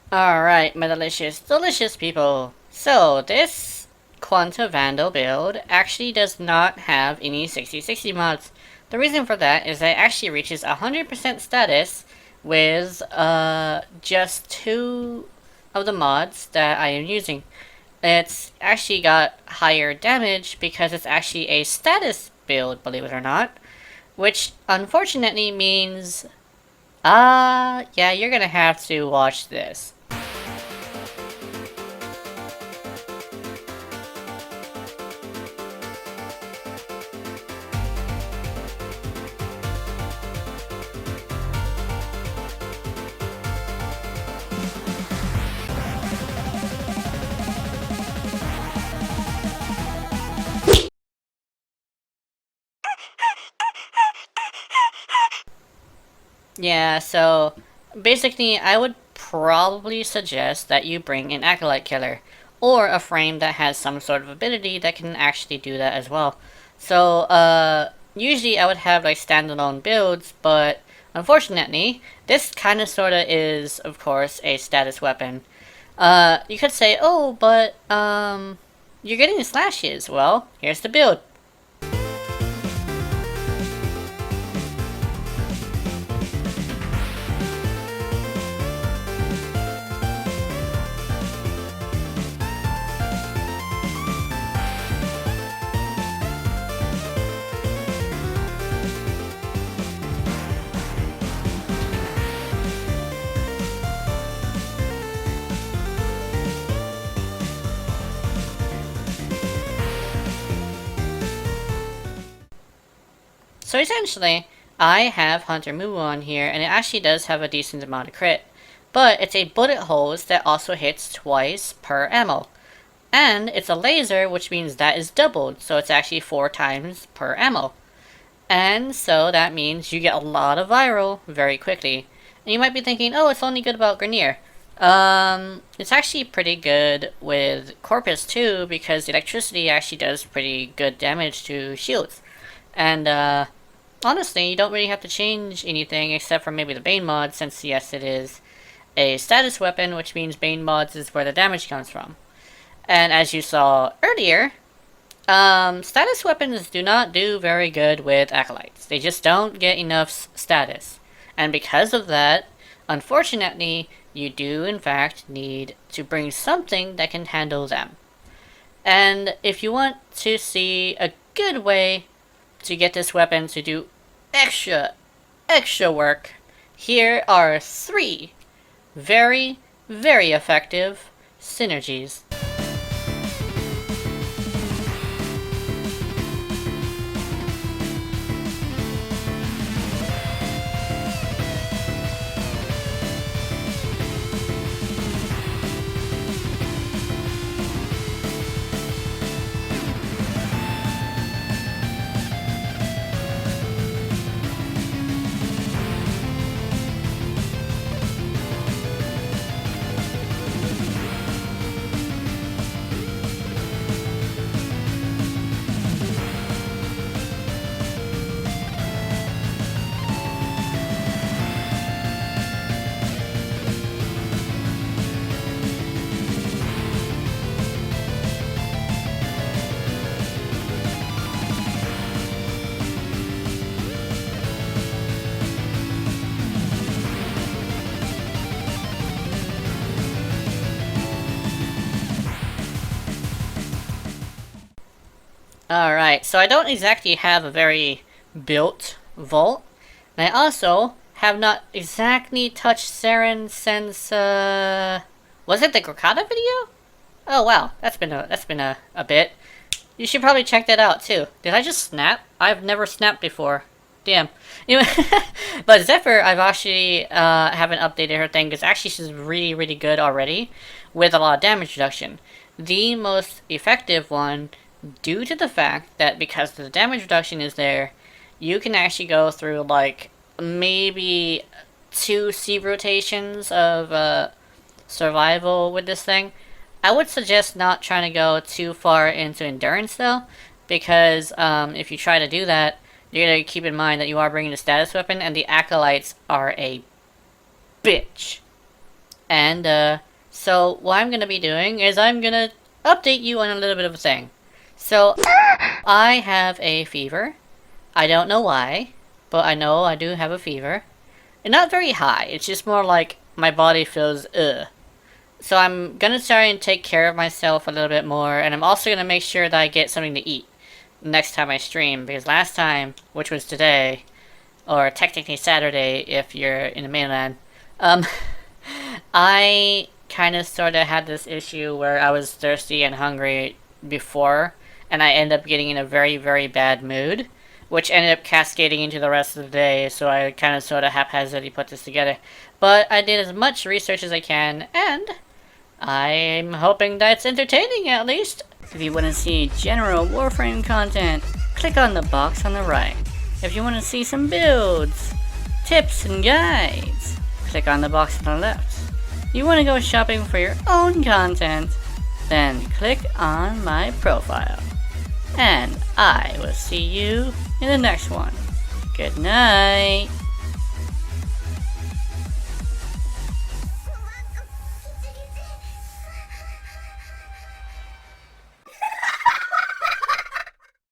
Alright, my delicious, delicious people. So, this Quanta Vandal build actually does not have any 60/60 mods. The reason for that is that it actually reaches 100% status with just two of the mods that I am using. It's actually got higher damage because it's actually a status build, believe it or not, which unfortunately means, yeah, you're gonna have to watch this. Yeah, so basically, I would probably suggest that you bring an Acolyte Killer, or a frame that has some sort of ability that can actually do that as well. So, usually I would have like standalone builds, but unfortunately, this kind of sorta is, of course, a status weapon. You could say, oh, but, you're getting slashes. Well, here's the build. So essentially, I have Hunter Moo on here, and it actually does have a decent amount of crit. But it's a bullet hose that also hits twice per ammo. And it's a laser, which means that is doubled, so it's actually 4 times per ammo. And so that means you get a lot of viral very quickly. And you might be thinking, oh, it's only good about Grenier. It's actually pretty good with Corpus too, because the electricity actually does pretty good damage to shields. And, honestly, you don't really have to change anything except for maybe the Bane mod, since yes, it is a status weapon, which means Bane mods is where the damage comes from. And as you saw earlier, status weapons do not do very good with acolytes. They just don't get enough status. And because of that, unfortunately, you do in fact need to bring something that can handle them. And if you want to see a good way to get this weapon to do extra work, here are 3 very, very effective synergies. Alright, so I don't exactly have a very built vault. And I also have not exactly touched Saren since, was it the Grokata video? Oh wow, that's been a bit. You should probably check that out too. Did I just snap? I've never snapped before. Damn. Anyway, but Zephyr, I've actually haven't updated her thing because actually she's really, really good already with a lot of damage reduction. The most effective one, due to the fact that because the damage reduction is there, you can actually go through like maybe 2 C rotations of survival with this thing. I would suggest not trying to go too far into endurance though, because if you try to do that, you gotta keep in mind that you are bringing a status weapon, and the acolytes are a bitch. And so what I'm gonna be doing is I'm gonna update you on a little bit of a thing. So I have a fever. I don't know why, but I know I do have a fever. And not very high, it's just more like my body feels ugh. So I'm gonna try and take care of myself a little bit more, and I'm also gonna make sure that I get something to eat next time I stream, because last time, which was today, or technically Saturday if you're in the mainland, I kind of sort of had this issue where I was thirsty and hungry before, and I ended up getting in a very, very bad mood, which ended up cascading into the rest of the day, so I kind of sort of haphazardly put this together. But I did as much research as I can, and I'm hoping that's entertaining at least. If you want to see general Warframe content, click on the box on the right. If you want to see some builds, tips, and guides, click on the box on the left. You want to go shopping for your own content, then click on my profile. And I will see you in the next one. Good night.